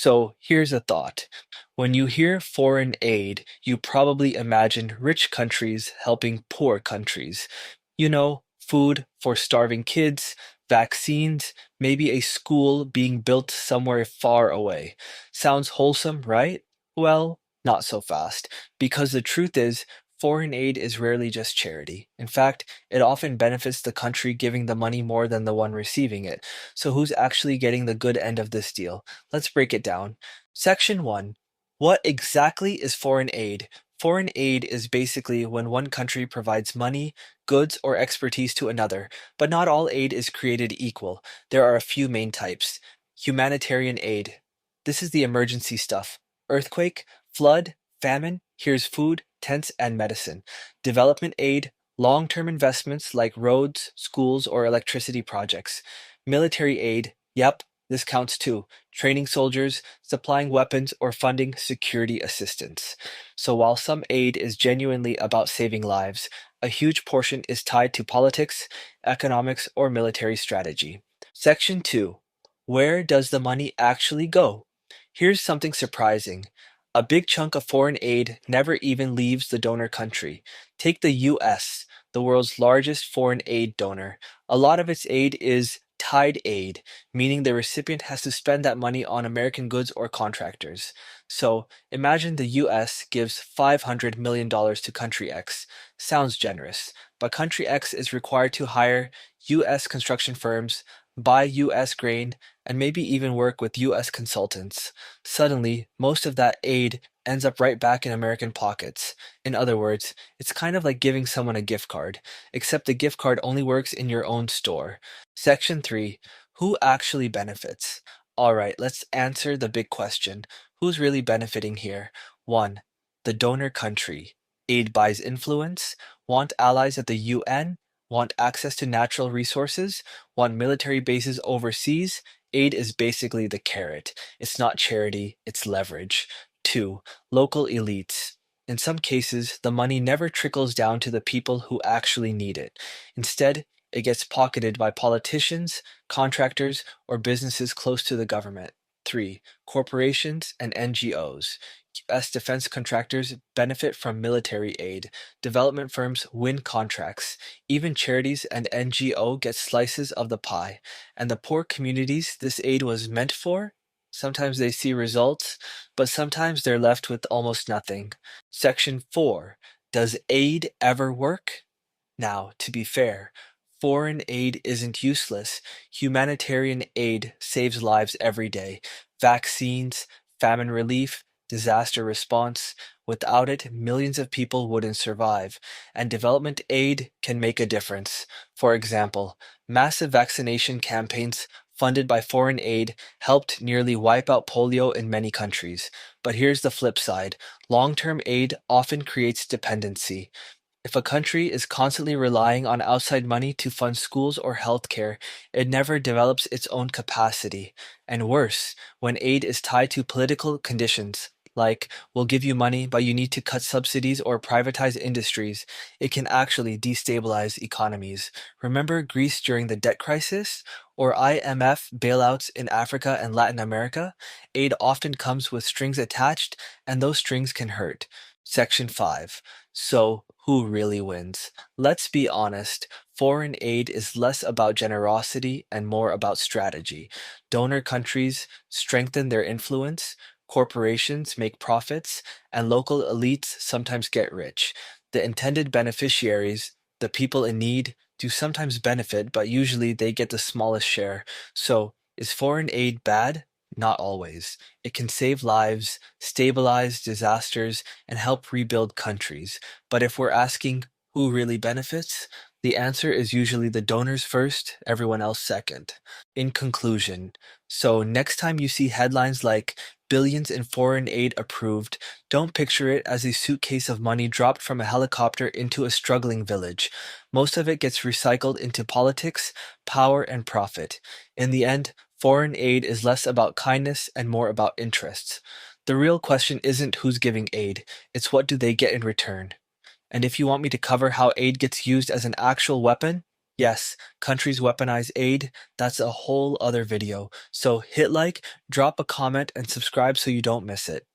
So here's a thought. When you hear foreign aid, you probably imagine rich countries helping poor countries. Food for starving kids, vaccines, maybe a school being built somewhere far away. Sounds wholesome, right? Well, not so fast, because the truth is, foreign aid is rarely just charity. In fact, it often benefits the country giving the money more than the one receiving it. So who's actually getting the good end of this deal? Let's break it down. Section 1. What exactly is foreign aid? Foreign aid is basically when one country provides money, goods, or expertise to another, but not all aid is created equal. There are a few main types. Humanitarian aid. This is the emergency stuff. Earthquake, flood, famine, here's food, tents, and medicine. Development aid, long-term investments like roads, schools, or electricity projects. Military aid, yep, this counts too. Training soldiers, supplying weapons, or funding security assistance. So while some aid is genuinely about saving lives, a huge portion is tied to politics, economics, or military strategy. Section 2. Where does the money actually go? Here's something surprising. A big chunk of foreign aid never even leaves the donor country. Take the US, the world's largest foreign aid donor. A lot of its aid is tied aid, meaning the recipient has to spend that money on American goods or contractors. So imagine the US gives $500 million to country X. Sounds generous, but country X is required to hire US construction firms, buy US grain, and maybe even work with US consultants. Suddenly, most of that aid ends up right back in American pockets. In other words, it's kind of like giving someone a gift card, except the gift card only works in your own store. Section 3. Who actually benefits? All right, let's answer the big question. Who's really benefiting here? 1. The donor country. Aid buys influence. Want allies at the UN? Want access to natural resources? Want military bases overseas? Aid is basically the carrot. It's not charity, it's leverage. 2. Local elites. In some cases, the money never trickles down to the people who actually need it. Instead, it gets pocketed by politicians, contractors, or businesses close to the government. 3. Corporations and NGOs. U.S. defense contractors benefit from military aid. Development firms win contracts. Even charities and NGO get slices of the pie. And the poor communities this aid was meant for? Sometimes they see results, but sometimes they're left with almost nothing. Section 4. Does aid ever work? Now, to be fair, foreign aid isn't useless. Humanitarian aid saves lives every day. Vaccines, famine relief, disaster response. Without it, millions of people wouldn't survive. And development aid can make a difference. For example, massive vaccination campaigns funded by foreign aid helped nearly wipe out polio in many countries. But here's the flip side. Long-term aid often creates dependency. If a country is constantly relying on outside money to fund schools or healthcare, it never develops its own capacity. And worse, when aid is tied to political conditions, like we'll give you money, but you need to cut subsidies or privatize industries, it can actually destabilize economies. Remember Greece during the debt crisis? Or IMF bailouts in Africa and Latin America? Aid often comes with strings attached, and those strings can hurt. Section 5. So, who really wins? Let's be honest, foreign aid is less about generosity and more about strategy. Donor countries strengthen their influence, corporations make profits, and local elites sometimes get rich. The intended beneficiaries, the people in need, do sometimes benefit, but usually they get the smallest share. So, is foreign aid bad? Not always. It can save lives, stabilize disasters, and help rebuild countries. But if we're asking who really benefits, the answer is usually the donors first, everyone else second. In conclusion, so next time you see headlines like billions in foreign aid approved, don't picture it as a suitcase of money dropped from a helicopter into a struggling village. Most of it gets recycled into politics, power, and profit. In the end, foreign aid is less about kindness and more about interests. The real question isn't who's giving aid, it's what do they get in return. And if you want me to cover how aid gets used as an actual weapon, Yes, countries weaponize aid, that's a whole other video. So hit like, drop a comment, and subscribe so you don't miss it.